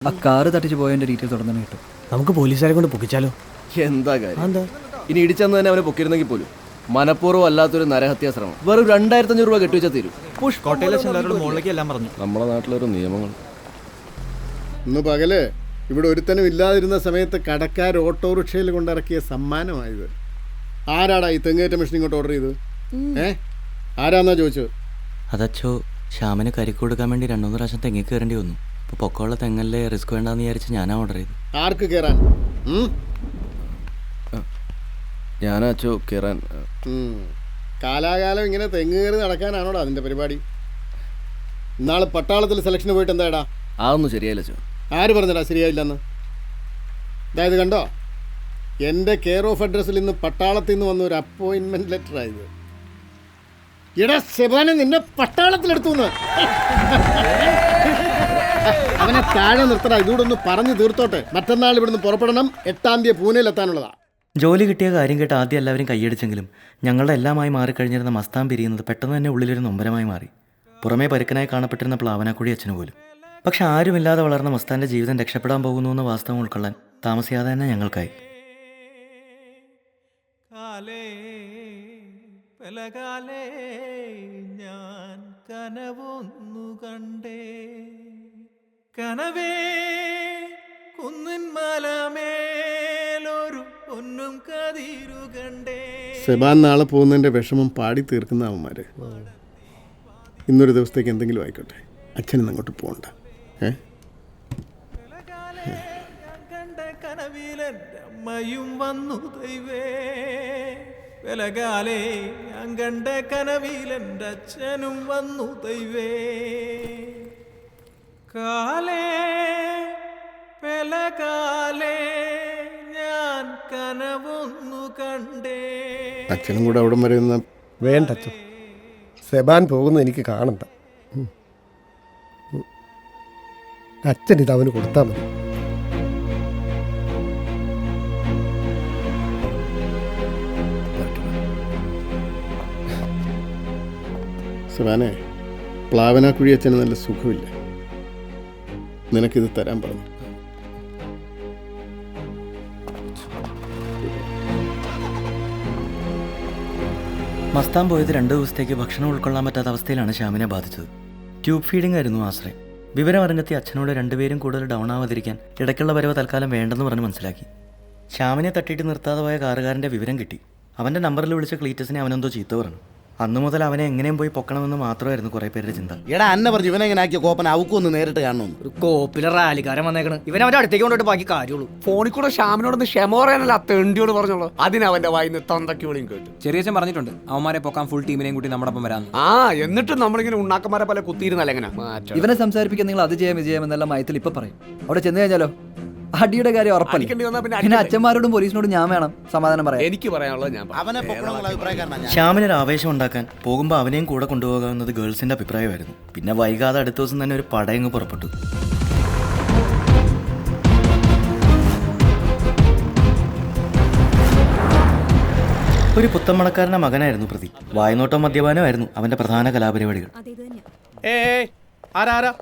ആ കാറ് തട്ടിച്ച് പോയതിന്റെ ഡീറ്റെയിൽസ് ഉടനെ തന്നെ കിട്ടും. നമുക്ക് പോലീസുകാരെ കൊണ്ട് പൊക്കിച്ചാലോ? എന്താ കാര്യം? ഇനി ഇടിച്ചെന്ന് തന്നെ അവനെ പൊക്കിയിരുന്നെങ്കിൽ പോലും മനഃപൂർവ്വം അല്ലാത്തൊരു നരഹത്യാശ്രമം വെറും 2500 രൂപ കെട്ടിവെച്ചാൽ തീരും. മുകളിലേക്ക് എല്ലാം പറഞ്ഞു. നമ്മളെ നാട്ടിലൊരു നിയമങ്ങൾ. ഇന്ന് പകല് ഇവിടെ ഒരുത്തനും ഇല്ലാതിരുന്ന സമയത്ത് കടക്കാർ ഓട്ടോറിക്ഷയിൽ കൊണ്ടിറക്കിയ സമ്മാനമായത്. ആരാടാ ഈ തെങ്ങേറ്റ മെഷീൻ ഇങ്ങോട്ട് ഓർഡർ ചെയ്തത്? ആരാന്നാ ചോദിച്ചത്? അതച്ചോ, ശ്യാമിന് കരിക്ക് കൊടുക്കാൻ വേണ്ടി 2-3 പ്രാവശ്യം തെങ്ങി കയറേണ്ടി വന്നു. ഇപ്പോൾ പൊക്കമുള്ള തെങ്ങല്ലേ റിസ്ക് വേണ്ടാന്ന് വിചാരിച്ച് ഞാനാ ഓർഡർ ചെയ്തു. ആർക്ക് കയറാൻ? ഞാനാച്ചോ കയറാൻ. കാലാകാലം ഇങ്ങനെ തെങ്ങ് കയറി നടക്കാനാണോടാ അതിൻ്റെ പരിപാടി? ഇന്നാള് പട്ടാളത്തിൽ സെലക്ഷന് പോയിട്ട് എന്താടാ? അതൊന്നും ശരിയായില്ല ചോ. ആര് പറഞ്ഞടാ ശരിയായില്ലെന്ന്? അതായത് കണ്ടോ, എൻ്റെ കെയർ ഓഫ് അഡ്രസ്സിൽ ഇന്ന് പട്ടാളത്തിൽ നിന്ന് വന്ന ഒരു അപ്പോയിൻമെൻറ്റ് ലെറ്ററായത്. ഇടാ സെബാനെ, നിന്നെ പട്ടാളത്തിലെടുത്തു. അവനെ താഴെ നിർത്തടാ. ഇതുകൂടെ ഒന്ന് പറഞ്ഞു തീർത്തോട്ടെ. മറ്റന്നാൾ ഇവിടുന്ന് പുറപ്പെടണം. 8-ാം തീയതി പൂനെയിലെത്താനുള്ളതാ. ജോലി കിട്ടിയ കാര്യം കേട്ട് ആദ്യം എല്ലാവരും കൈയടിച്ചെങ്കിലും ഞങ്ങളുടെ എല്ലാമായി മാറിക്കഴിഞ്ഞിരുന്ന മസ്താൻ പിരിയുന്നത് പെട്ടെന്ന് തന്നെ ഉള്ളിലൊരു നൊമ്പരമായി മാറി. പുറമേ പരുക്കനായി കാണപ്പെട്ടിരുന്ന പ്ലാവനാക്കുടി അച്ഛന് പോലും. പക്ഷെ ആരുമില്ലാതെ വളർന്ന മസ്താൻ്റെ ജീവിതം രക്ഷപ്പെടാൻ പോകുന്നു എന്ന വാസ്തവം ഉൾക്കൊള്ളാൻ താമസിയാതെ തന്നെ ഞങ്ങൾക്കായി. ഞാൻ കനവൊന്നു കണ്ടേ, കനവേ കുന്നിൻ മലമേലൊരു പൊന്നും കതിരു കണ്ടേ. സെബാൻ നാളെ പോകുന്നതിൻ്റെ വിഷമം പാടി തീർക്കുന്ന അവന്മാര്. ഇന്നൊരു ദിവസത്തേക്ക് എന്തെങ്കിലും ആയിക്കോട്ടെ, അച്ഛനും അങ്ങോട്ട് പോകണ്ട. കനവിലമ്മയും വന്നു ദൈവേ, വിലകാലേ ഞാൻ കണ്ട കനവിലെൻ്റെ അച്ഛനും വന്നു ദൈവേ. കാലേ വിലകാലേ ഞാൻ കനവൊന്നു കണ്ടേ. അച്ഛനും കൂടെ അവിടം വരെ ഒന്ന് വേണ്ട അച്ഛൻ, സെബാൻ പോകുന്നത് എനിക്ക് കാണണ്ട. അച്ഛൻ ഇത് അവന് കൊടുത്താൽ മതി. സെബാനെ, പ്ലാവനാക്കുഴി അച്ഛന് നല്ല സുഖമില്ല. നിനക്കിത് തരാൻ പറഞ്ഞു. മസ്താൻ പോയത് 2 ദിവസത്തേക്ക് ഭക്ഷണം ഉൾക്കൊള്ളാൻ പറ്റാത്ത അവസ്ഥയിലാണ് ശ്യാമിനെ ബാധിച്ചത്. ട്യൂബ് ഫീഡിംഗ് ആയിരുന്നു ആശ്രയം. വിവരം അറിഞ്ഞെത്തിയ അച്ഛനോട് 2 പേരും കൂടുതൽ ഡൗൺ ആവാതിരിക്കാൻ ഇടയ്ക്കുള്ള വരവ് തൽക്കാലം വേണ്ടെന്ന് പറഞ്ഞ് മനസ്സിലാക്കി. ശ്യാമിനെ തട്ടിയിട്ട് നിർത്താതെ പോയ കാറുകാരൻ്റെ വിവരം കിട്ടി. അവൻ്റെ നമ്പറിൽ വിളിച്ച ക്ലീറ്റസിനെ അവനെന്തോ ചീത്ത പറഞ്ഞു. അന്നു മുതൽ അവനെ എങ്ങനെയും പോയി പൊക്കണമെന്ന് മാത്രമായിരുന്നു കുറേ പേരുടെ ചിന്ത. എടാ അന്നെ പറഞ്ഞു ഇവനെങ്ങനെ ആക്കിയ കോപ്പൻ അവക്കൊന്ന് നേരിട്ട് കാണണം. ഒരു കോപ്പിലെ റാലിക്കാരൻ വന്നേക്കണ്. ഇവൻ അവന്റെ അടുത്തേക്ക് കൊണ്ടിട്ട് ബാക്കി കാര്യമുള്ളൂ. ഫോണിൽ കൂടെ ഷ്യാമിനോടൊന്ന് ക്ഷമ പറയാനല്ല തെണ്ടിയോട് പറഞ്ഞോളൂ. അതിനവന്റെ വായിന്ന് തന്തയ്ക്ക് വിളിയും കേട്ടു. ചെറിയച്ഛൻ പറഞ്ഞിട്ടുണ്ട് അവന്മാരെ പൊക്കാൻ ഫുൾ ടീമിനെയും കൂട്ടി നമ്മുടെ ഒപ്പം വരാന്ന്. ആ എന്നിട്ടും നമ്മളിങ്ങനെ ഉണ്ണാക്കന്മാരെ പോലെ കുത്തിയിരുന്നല്ല എങ്ങനെ ഇവനെ സംസാരിപ്പിക്കാൻ നിങ്ങൾ അത് ചെയ്യാം വിജയം എന്നുള്ള മയത്തിൽ ഇപ്പൊ പറയും. അവിടെ ചെന്ന് കഴിഞ്ഞാലോ അടിയുടെ കാര്യം ഉറപ്പല്ല. പിന്നെ അച്ഛന്മാരോടും പോലീസിനോടും ഞാൻ വേണം സമാധാനം പറയാം. എനിക്ക് പറയാനുള്ളത് ഞാൻ അവനെ അഭിപ്രായക്കാരനാണ്. ശ്യാമിനൊരു ആവേശം ഉണ്ടാക്കാൻ പോകുമ്പോൾ അവനെയും കൂടെ കൊണ്ടുപോകാമെന്നത് ഗേൾസിൻ്റെ അഭിപ്രായമായിരുന്നു. പിന്നെ വൈകാതെ അടുത്ത ദിവസം തന്നെ ഒരു പടയങ്ങ് പുറപ്പെട്ടു. ഒരു പുത്തമ്മണക്കാരൻ്റെ മകനായിരുന്നു പ്രതി. വായ്നോട്ടം മദ്യപാനമായിരുന്നു അവൻ്റെ പ്രധാന കലാപരിപാടികൾ. ആരാ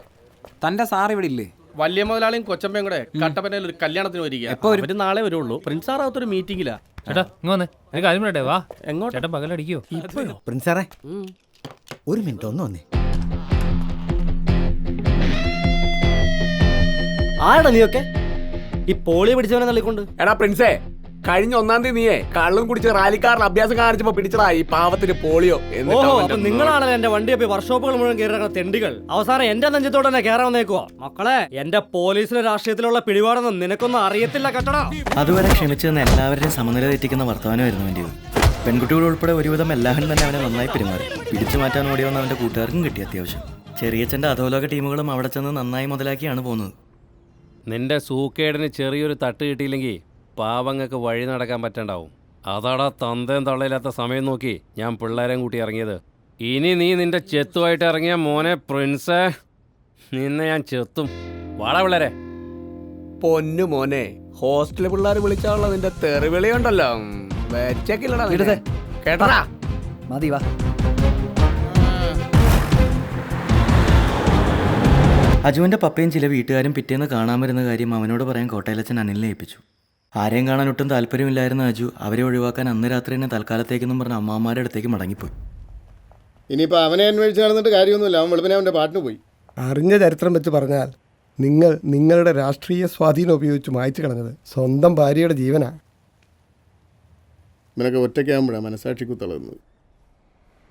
തന്റെ സാർ ഇവിടെ ഇല്ലേ? വലിയ മുതലാളിയും കൊച്ചമ്പയും കൂടെ കട്ടപ്പനയിൽ ഒരു കല്യാണത്തിന് വരിക. അവര് നാളെ വരുള്ളൂ. പ്രിൻസ് സാറാവത്തൊരു മീറ്റിംഗിലാ. ചേട്ടാ ഇങ്ങ് വന്നേ, എനിക്ക് കാര്യം പറയട്ടെ. വാ. എങ്ങോട്ട്? ചേട്ടൻ പകലടിക്കോ? പ്രിൻസാറേ, ഒരു മിനിറ്റ് ഒന്ന് വന്നേ. ആടാ നീയൊക്കെ ഈ പോളിയോ പിടിച്ചവനെ തള്ളിക്കൊണ്ട്? എടാ പ്രിൻസേ, കഴിഞ്ഞ 1-ാം തീയതി നീയേ കള്ളും കുടിച്ച് റാലിക്കാരൻ അഭ്യാസം കാണിച്ചപ്പോ പിടിച്ചടാ ഈ പാവത്തിന് പോളിയോ. നിങ്ങളാണല്ലോ എന്റെ വണ്ടി വർക്ക്ഷോപ്പുകൾ മുഴുവൻ കയറി തെണ്ടികൾ. അവസാനം എന്റെ നെഞ്ചത്തോടെ തന്നെ കയറാൻ വന്നേക്കുവാ. മക്കളെ, എന്റെ പോലീസിലെ രാഷ്ട്രീയത്തിലുള്ള പിടിപാടൊന്നും നിനക്കൊന്നും അറിയത്തില്ല കേട്ടടാ. അതുവരെ ക്ഷമിച്ചെന്ന് എല്ലാവരുടെയും സമനില തെറ്റിക്കുന്ന വർത്തമാനമായിരുന്നു വേണ്ടിയത്. പെൺകുട്ടികൾ ഉൾപ്പെടെ ഒരുവിധം എല്ലാവരും തന്നെ അവനെ നന്നായി പെരുമാറി. പിടിച്ചു മാറ്റാൻ ഓടി വന്ന അവൻ്റെ കൂട്ടുകാർക്കും കിട്ടി അത്യാവശ്യം. ചെറിയച്ഛൻ്റെ അധോലോക ടീമുകളും അവിടെ ചെന്ന് നന്നായി മുതലാക്കിയാണ് പോകുന്നത്. നിന്റെ സൂക്കേടിന് ചെറിയൊരു തട്ട് കിട്ടിയില്ലെങ്കിൽ പാവങ്ങൾക്ക് വഴി നടക്കാൻ പറ്റണ്ടാവും. അതാടാ തന്തയും തള്ളയില്ലാത്ത സമയം നോക്കി ഞാൻ പിള്ളേരെയും കൂട്ടി ഇറങ്ങിയത്. ഇനി നീ നിന്റെ ചെത്തുമായിട്ട് ഇറങ്ങിയ മോനെ പ്രിൻസേ, നിന്നെ ഞാൻ ചെത്തും. വാടാ പിള്ളേരെ. പൊന്നു മോനെ, ഹോസ്റ്റലിൽ പിള്ളേർ വിളിച്ചാലുള്ള നിന്റെ തെറിവിളി ഉണ്ടല്ലോ, വെച്ചേക്കില്ലടാ കേട്ടടാ. മതി വാ. അജുവിൻ്റെ പപ്പയും ചില വീട്ടുകാരും പിറ്റേന്ന് കാണാൻ വരുന്ന കാര്യം അവനോട് പറയാൻ കോട്ടയിലച്ഛൻ അനിലിനെ ഏൽപ്പിച്ചു. ആരെയും കാണാൻ ഒട്ടും താല്പര്യമില്ലായിരുന്ന അജു അവരെ ഒഴിവാക്കാൻ അന്ന് രാത്രി തന്നെ തൽക്കാലത്തേക്കെന്നും പറഞ്ഞ അമ്മാമാരുടെ അടുത്തേക്ക് മടങ്ങിപ്പോയി. ഇനിയിപ്പോൾ അവനെ അന്വേഷിച്ച് നടന്നിട്ട് കാര്യമൊന്നുമില്ല. അവൻ വെളുപ്പിനെ അവൻ്റെ പാട്ടിന് പോയി. അറിഞ്ഞ ചരിത്രം വെച്ച് പറഞ്ഞാൽ നിങ്ങൾ നിങ്ങളുടെ രാഷ്ട്രീയ സ്വാധീനം ഉപയോഗിച്ച് മായ്ച്ചു കളഞ്ഞത് സ്വന്തം ഭാര്യയുടെ ജീവനാ. ഇവനൊക്കെ ഒറ്റയ്ക്കാകുമ്പോഴാണ് മനസാക്ഷി കുത്തളകുന്നത്.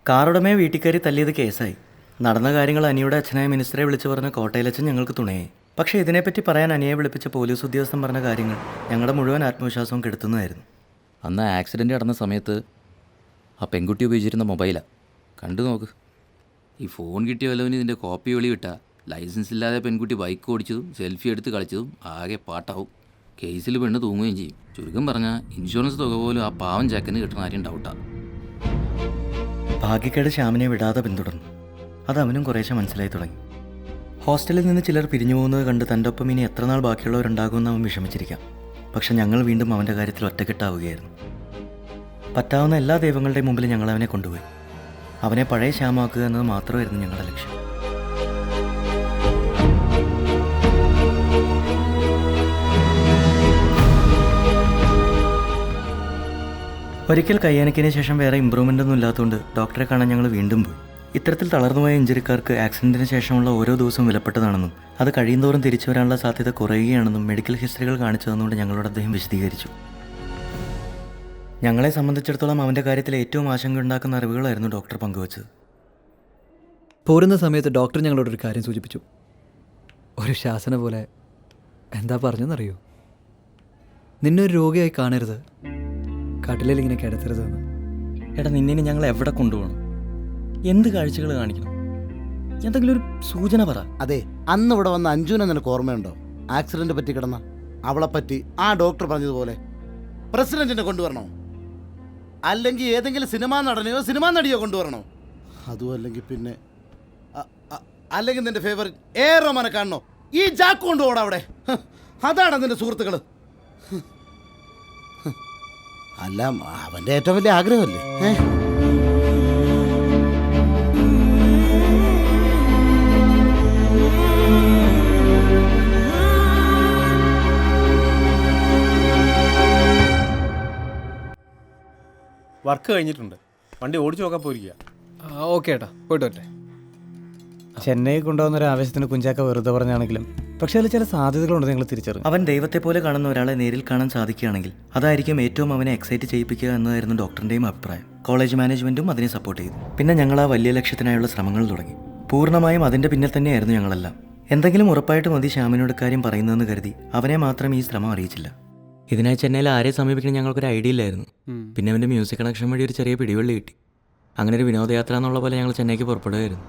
കാറുടമയെ വീട്ടിൽ കയറി തല്ലിയത് കേസായി. നടന്ന കാര്യങ്ങൾ അനിയുടെ അച്ഛനായ മിനിസ്റ്ററെ വിളിച്ചു പറഞ്ഞ കോട്ടയിലച്ഛൻ ഞങ്ങൾക്ക് തുണയായി. പക്ഷേ ഇതിനെപ്പറ്റി പറയാൻ അനിയെ വിളിപ്പിച്ച പോലീസ് ഉദ്യോഗസ്ഥൻ പറഞ്ഞ കാര്യങ്ങൾ ഞങ്ങളുടെ മുഴുവൻ ആത്മവിശ്വാസവും കെടുത്തുന്നതായിരുന്നു. അന്ന് ആക്സിഡൻറ്റ് നടന്ന സമയത്ത് ആ പെൺകുട്ടി ഉപയോഗിച്ചിരുന്ന മൊബൈലാണ്. കണ്ടു നോക്ക്. ഈ ഫോൺ കിട്ടിയ വല്ലവന് ഇതിൻ്റെ കോപ്പി വെളി വിട്ടാൽ ലൈസൻസ് ഇല്ലാതെ പെൺകുട്ടി ബൈക്ക് ഓടിച്ചതും സെൽഫി എടുത്ത് കളിച്ചതും ആകെ പാട്ടാവും. കേസിൽ പെണ്ണ് തൂങ്ങുകയും ചെയ്യും. ചുരുക്കം പറഞ്ഞാൽ ഇൻഷുറൻസ് തുക പോലും ആ പാവം ചാക്കന് കിട്ടുന്ന കാര്യം ഡൗട്ടാണ്. ഭാഗ്യക്കേട് ശ്യാമിനെ വിടാതെ പിന്തുടർന്നു. അത് അവനും കുറേശ്ശെ മനസ്സിലായി തുടങ്ങി. ഹോസ്റ്റലിൽ നിന്ന് ചിലർ പിരിഞ്ഞു പോകുന്നത് കണ്ട് തൻ്റെ ഒപ്പം ഇനി എത്ര നാൾ ബാക്കിയുള്ളവരുണ്ടാകുമെന്ന് അവൻ വിഷമിച്ചിരിക്കാം. പക്ഷെ ഞങ്ങൾ വീണ്ടും അവൻ്റെ കാര്യത്തിൽ ഒറ്റക്കെട്ടാവുകയായിരുന്നു. പറ്റാവുന്ന എല്ലാ ദൈവങ്ങളുടെയും മുമ്പിൽ ഞങ്ങൾ അവനെ കൊണ്ടുപോയി. അവനെ പഴയ ശ്യാമാക്കുക എന്നത് മാത്രമായിരുന്നു ഞങ്ങളുടെ ലക്ഷ്യം. ഒരിക്കൽ കയ്യാനക്കിന് ശേഷം വേറെ ഇമ്പ്രൂവ്മെൻ്റ് ഒന്നും ഇല്ലാത്തതുകൊണ്ട് ഡോക്ടറെ കാണാൻ ഞങ്ങൾ വീണ്ടും പോയി. ഇത്തരത്തിൽ തളർന്നുപോയ ഇഞ്ചുറിക്കാർക്ക് ആക്സിഡൻറ്റിന് ശേഷമുള്ള ഓരോ ദിവസവും വിലപ്പെട്ടതാണെന്നും അത് കഴിയുന്തോറും തിരിച്ചു വരാനുള്ള സാധ്യത കുറയുകയാണെന്നും മെഡിക്കൽ ഹിസ്റ്ററികൾ കാണിച്ചു തന്നുകൊണ്ട് ഞങ്ങളോട് അദ്ദേഹം വിശദീകരിച്ചു. ഞങ്ങളെ സംബന്ധിച്ചിടത്തോളം അവൻ്റെ കാര്യത്തിൽ ഏറ്റവും ആശങ്കയുണ്ടാക്കുന്ന അറിവുകളായിരുന്നു ഡോക്ടർ പങ്കുവച്ചത്. പോരുന്ന സമയത്ത് ഡോക്ടർ ഞങ്ങളോടൊരു കാര്യം സൂചിപ്പിച്ചു. ഒരു ശാസന പോലെ എന്താ പറഞ്ഞെന്നറിയോ? നിന്നൊരു രോഗിയായി കാണരുത്, കട്ടിലിൽ ഇങ്ങനെ കിടത്തരുതെന്ന്. എടാ, നിന്നെ ഞങ്ങൾ എവിടെ കൊണ്ടുപോകണം? എന്ത് കാഴ്ചകൾ കാണിക്കണം? എന്തെങ്കിലും ഒരു സൂചന പറ. അതെ, അന്ന് ഇവിടെ വന്ന അഞ്ജുനെ നിനക്ക് ഓർമ്മയുണ്ടോ? ആക്സിഡന്റ് പറ്റി കിടന്ന അവളെ പറ്റി ആ ഡോക്ടർ പറഞ്ഞതുപോലെ പ്രസിഡന്റിനെ കൊണ്ടുവരണോ? അല്ലെങ്കിൽ ഏതെങ്കിലും സിനിമാ നടനെയോ സിനിമാ നടിയോ കൊണ്ടുവരണോ? അതും അല്ലെങ്കിൽ പിന്നെ അല്ലെങ്കിൽ നിന്റെ ഫേവറേറ്റ് എ റഹ്മാനെ കാണണോ? ഈ ജാക്ക് കൊണ്ടുപോടാ അവിടെ. അതാണ് നിന്റെ സുഹൃത്തുക്കള്. അല്ല, അവന്റെ ഏറ്റവും വലിയ ആഗ്രഹമല്ലേ? വർക്ക് കഴിഞ്ഞിട്ടുണ്ട്. വണ്ടി ഓടിച്ചു നോക്കാൻ പോയിരിക്കുക. ഓക്കെ ഏട്ടാ, പോയിട്ട് വരട്ടെ. ചെന്നൈ കൊണ്ടുവന്ന ഒരു ആവേശത്തിന് കുഞ്ചാക്ക വെറുതെ പറഞ്ഞാണെങ്കിലും പക്ഷേ അതിൽ ചില സാധ്യതകളുണ്ട് നിങ്ങൾ തിരിച്ചറിയും. അവൻ ദൈവത്തെ പോലെ കാണുന്ന ഒരാളെ നേരിൽ കാണാൻ സാധിക്കുകയാണെങ്കിൽ അതായിരിക്കും ഏറ്റവും അവനെ എക്സൈറ്റ് ചെയ്യിപ്പിക്കുക എന്നതായിരുന്നു ഡോക്ടറിൻ്റെയും അഭിപ്രായം. കോളേജ് മാനേജ്മെൻറ്റും അതിനെ സപ്പോർട്ട് ചെയ്തു. പിന്നെ ഞങ്ങൾ ആ വലിയ ലക്ഷ്യത്തിനായുള്ള ശ്രമങ്ങൾ തുടങ്ങി. പൂർണ്ണമായും അതിൻ്റെ പിന്നിൽ തന്നെയായിരുന്നു ഞങ്ങളെല്ലാം. എന്തെങ്കിലും ഉറപ്പായിട്ട് മതി ശ്യാമിനോട് കാര്യം പറയുന്നതെന്ന് കരുതി അവനെ മാത്രം ഈ ശ്രമം അറിയിച്ചില്ല. ഇതിനായി ചെന്നൈയിൽ ആരെ സമീപിക്കണം ഞങ്ങൾക്കൊരു ഐഡിയ ഇല്ലായിരുന്നു. പിന്നെ അവൻ്റെ മ്യൂസിക് കണക്ഷൻ വഴി ഒരു ചെറിയ പിടിവള്ളി കിട്ടി. അങ്ങനെ ഒരു വിനോദയാത്ര എന്നുള്ള പോലെ ഞങ്ങൾ ചെന്നൈക്ക് പുറപ്പെടുകയായിരുന്നു.